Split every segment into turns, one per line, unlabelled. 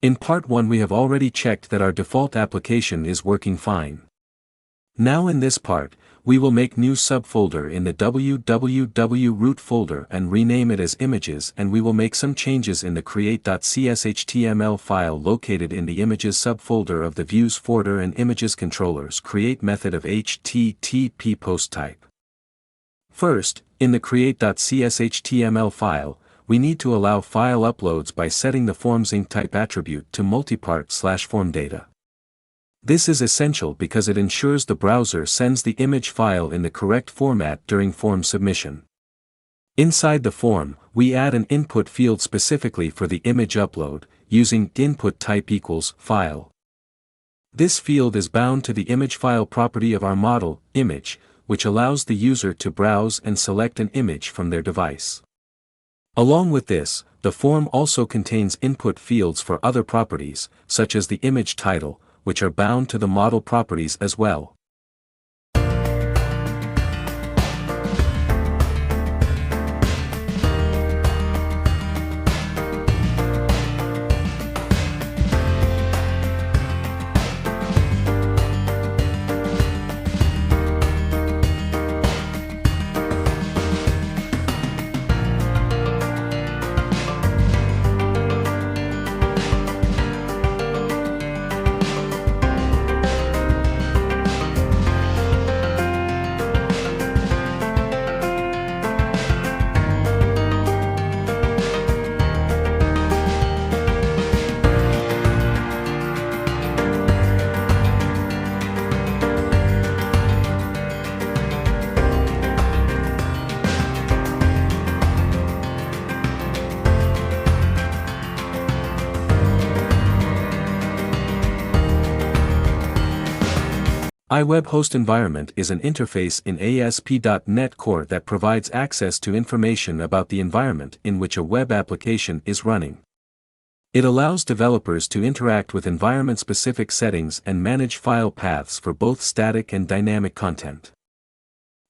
In part 1 we have already checked that our default application is working fine. Now in this part, we will make new subfolder in the www root folder and rename it as images, and we will make some changes in the create.cshtml file located in the images subfolder of the views folder and images controllers create method of HTTP post type. First, in the create.cshtml file, we need to allow file uploads by setting the formsync type attribute to multipart/form data. This is essential because it ensures the browser sends the image file in the correct format during form submission. Inside the form, we add an input field specifically for the image upload, using input type equals file. This field is bound to the image file property of our model, image, which allows the user to browse and select an image from their device. Along with this, the form also contains input fields for other properties, such as the image title, which are bound to the model properties as well. iWeb Host Environment is an interface in ASP.NET Core that provides access to information about the environment in which a web application is running. It allows developers to interact with environment-specific settings and manage file paths for both static and dynamic content.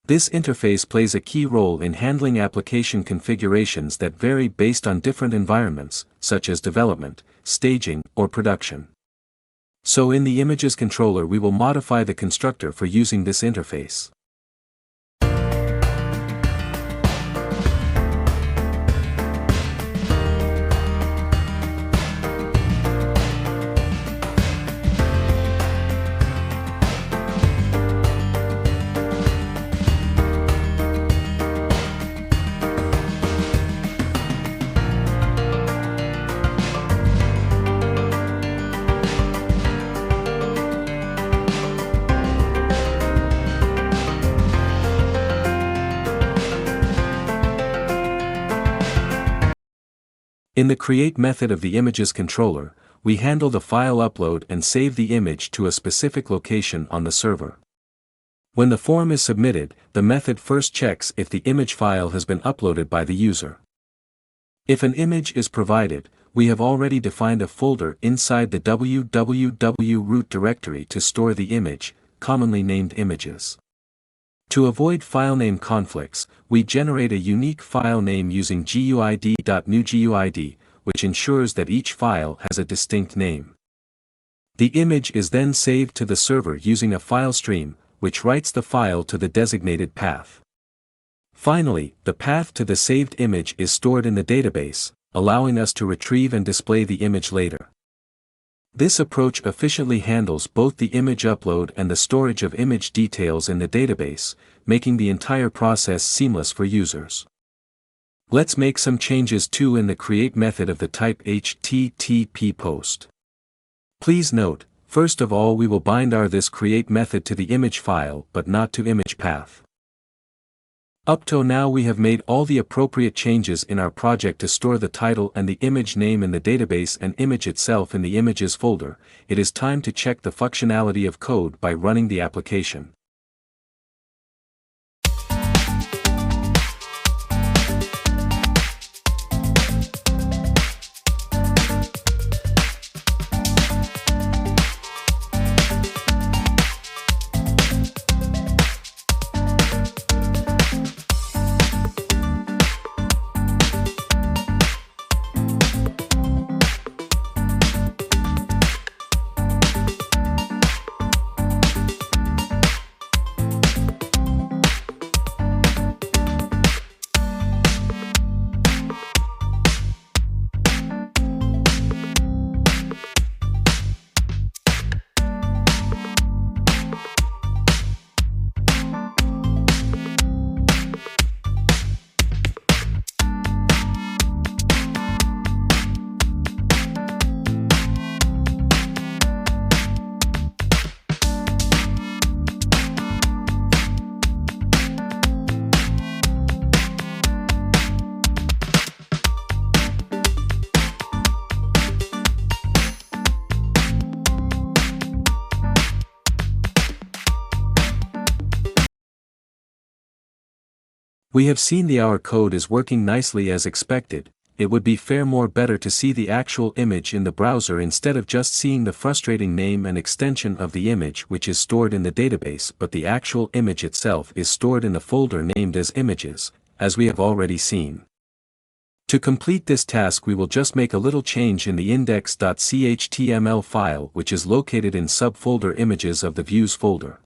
This interface plays a key role in handling application configurations that vary based on different environments, such as development, staging, or production. So in the images controller we will modify the constructor for using this interface. In the create method of the images controller, we handle the file upload and save the image to a specific location on the server. When the form is submitted, the method first checks if the image file has been uploaded by the user. If an image is provided, we have already defined a folder inside the www root directory to store the image, commonly named images. To avoid file name conflicts, we generate a unique file name using GUID.newGUID, which ensures that each file has a distinct name. The image is then saved to the server using a file stream, which writes the file to the designated path. Finally, the path to the saved image is stored in the database, allowing us to retrieve and display the image later. This approach efficiently handles both the image upload and the storage of image details in the database, making the entire process seamless for users. Let's make some changes too in the create method of the type HTTP post. Please note, first of all we will bind our this create method to the image file but not to image path. Up to now we have made all the appropriate changes in our project to store the title and the image name in the database and image itself in the images folder. It is time to check the functionality of code by running the application. We have seen our code is working nicely as expected. It would be more better to see the actual image in the browser instead of just seeing the frustrating name and extension of the image which is stored in the database, but the actual image itself is stored in a folder named as images, as we have already seen. To complete this task we will just make a little change in the index.chtml file which is located in subfolder images of the views folder.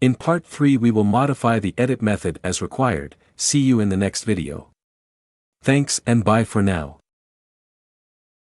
In part 3 we will modify the edit method as required. See you in the next video. Thanks and bye for now.